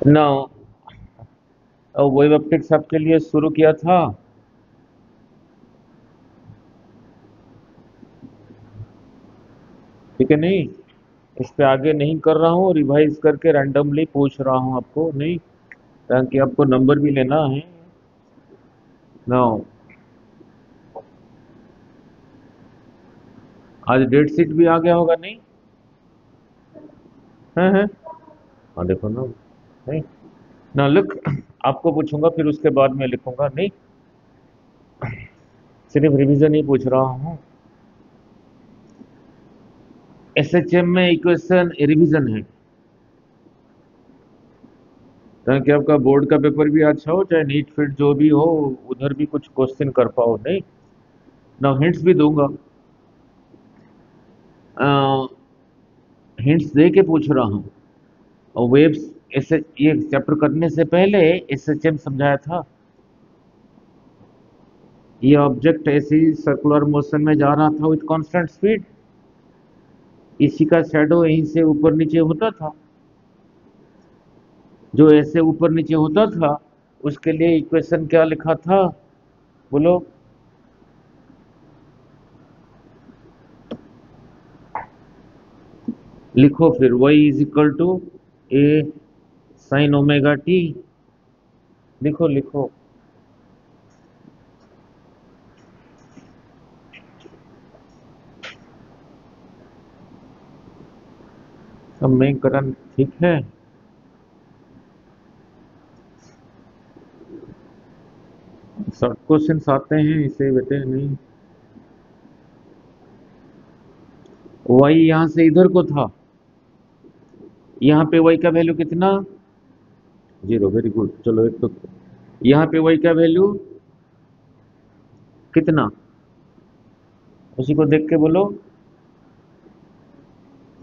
ना web optics आपके लिए शुरू किया था। ठीक है, नहीं इस पे आगे नहीं कर रहा हूँ, रिवाइज करके रैंडमली पूछ रहा हूँ आपको, नहीं ताकि आपको नंबर भी लेना है ना। आज डेट शीट भी आ गया होगा, नहीं है। हाँ देखो ना, नहीं ना लुक, आपको पूछूंगा फिर उसके बाद में लिखूंगा, नहीं सिर्फ रिवीजन ही पूछ रहा हूँ। एसएचएम में इक्वेशन रिवीजन है, ताकि आपका बोर्ड का पेपर भी अच्छा हो, चाहे नीट फिट जो भी हो, उधर भी कुछ क्वेश्चन कर पाओ, नहीं ना हिंट्स भी दूंगा। हिंट्स दे के पूछ रहा हूँ। और वेव्स ऐसे ये चैप्टर करने से पहले एसएचएम समझाया था। ये ऑब्जेक्ट ऐसी सर्कुलर मोशन में जा रहा था विथ कांस्टेंट स्पीड, इसी का शैडो यहीं से ऊपर नीचे होता था। जो ऐसे ऊपर नीचे होता था उसके लिए इक्वेशन क्या लिखा था, बोलो। लिखो फिर, y is equal to a sine omega t. लिखो लिखो। समीकरण ठीक है। शॉर्ट क्वेश्चन आते हैं इसे बेटे, नहीं y यहां से इधर को था, यहाँ पे y का वैल्यू कितना, जीरो, वेरी गुड। चलो एक तो यहाँ पे y का वैल्यू कितना, उसी को देख के बोलो।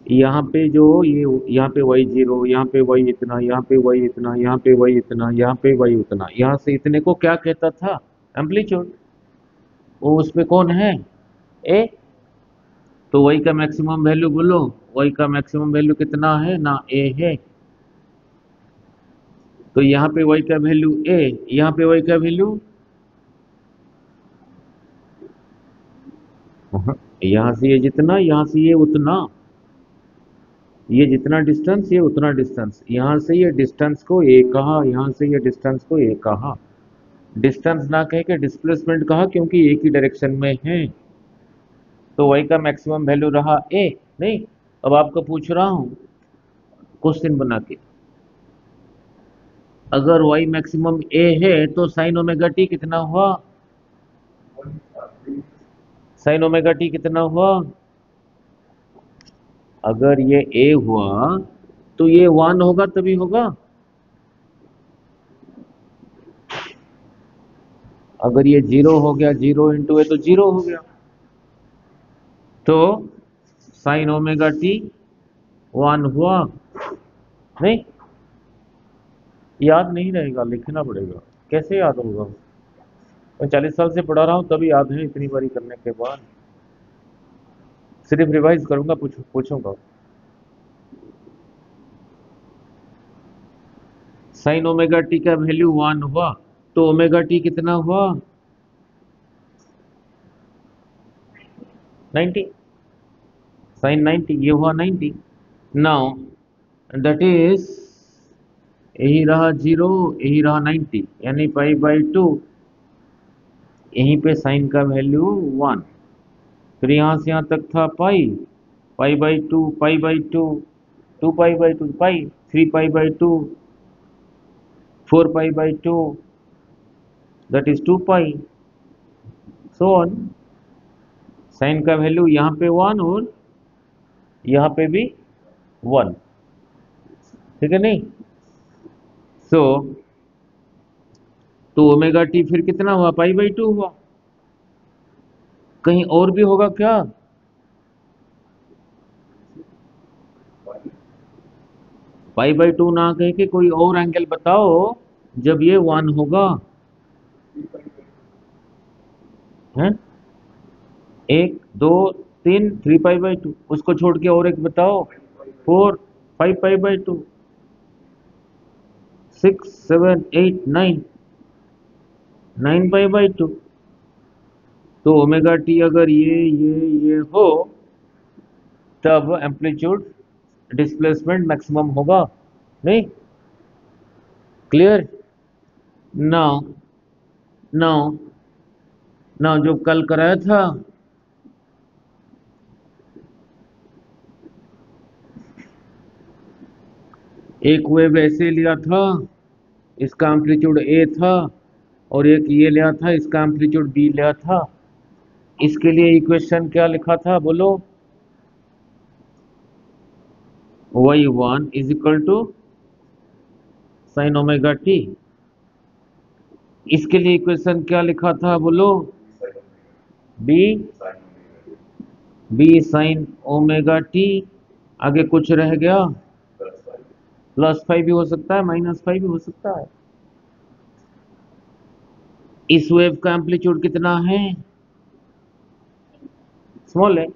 यहाँ पे जो ये यहाँ पे y जीरो, यहाँ पे y इतना, यहाँ पे y इतना, यहाँ पे y इतना, यहाँ पे y उतना, यहाँ से इतने को क्या कहता था, एम्पलीट्यूड। वो उसमें कौन है, ए। तो y का मैक्सिमम वैल्यू बोलो, y का मैक्सिमम वैल्यू कितना है ना, ए है। तो यहाँ पे y का वैल्यू ए, यहाँ पे y का वैल्यू, यहाँ से ये जितना, यहाँ से ये उतना, ये जितना डिस्टेंस ये उतना डिस्टेंस, यहाँ से ये डिस्टेंस को ए कहा, यहाँ से ये डिस्टेंस को ए कहा। डिस्टेंस ना कह के डिस्प्लेसमेंट कहा, क्योंकि एक ही डायरेक्शन में है। तो y का मैक्सिमम वैल्यू रहा ए, नहीं। अब आपको पूछ रहा हूँ क्वेश्चन बना के, अगर y मैक्सिमम ए है तो साइन ओमेगा टी कितना हुआ, साइन ओमेगा टी कितना हुआ। अगर ये ए हुआ तो ये वन होगा तभी होगा। अगर ये जीरो हो गया, जीरो इंटू ए तो जीरो हो गया। तो साइन ओमेगा टी वन हुआ, नहीं याद नहीं रहेगा, लिखना पड़ेगा। कैसे याद होगा, मैं 40 साल से पढ़ा रहा हूँ तभी याद है, इतनी बारी करने के बाद। सिर्फ रिवाइज करूंगा, पूछूंगा। साइन ओमेगा टी का वैल्यू वन हुआ, तो ओमेगा टी कितना हुआ, 90। साइन 90 ये हुआ 90। नाउ दैट इज, यही रहा जीरो, यही रहा 90, यानी पाई बाई टू। यहीं पे साइन का वैल्यू वन, फिर यहाँ से यहाँ तक था pi, pi by two, pi by two, two pi by two pi, three pi by two, four pi by two, that is two pi, so on. Sine का वैल्यू यहाँ पे वन और यहाँ पे भी वन, ठीक है, नहीं। सो तो ओमेगा टी फिर कितना हुआ, पाई बाई टू हुआ। कहीं और भी होगा क्या, पाई बाई टू ना कह के कोई और एंगल बताओ जब ये वन होगा, है। एक दो तीन, थ्री पाई बाई टू, उसको छोड़ के और एक बताओ, four, five pi by to. 6 7 8 9 9 pi by 2। तो ओमेगा टी अगर ये हो तब एम्पलीट्यूड डिस्प्लेसमेंट मैक्सिमम होगा। नहीं? क्लियर? नाउ नाउ नाउ जो कल कराया था, एक वेव ऐसे लिया था, इसका एम्पलीट्यूड ए था, और एक ये लिया था, इसका एम्पलीट्यूड बी लिया था। इसके लिए इक्वेशन क्या लिखा था बोलो? y1 is equal to sine omega t. इसके लिए इक्वेशन क्या लिखा था बोलो? B b sine omega t. आगे कुछ रह गया? +5 भी हो सकता है, -5 भी हो सकता है। इस वेव का एम्पलीट्यूड कितना है? स्मॉल है।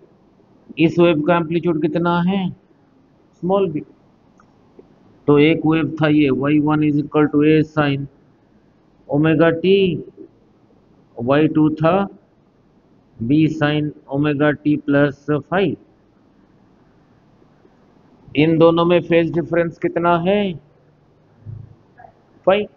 इस वेव का एम्पलीट्यूड कितना है? स्मॉल भी। तो एक वेव था ये y1 is equal to a sine omega t, y2 था बी साइन ओमेगा टी +5। इन दोनों में फेज डिफरेंस कितना है? 5।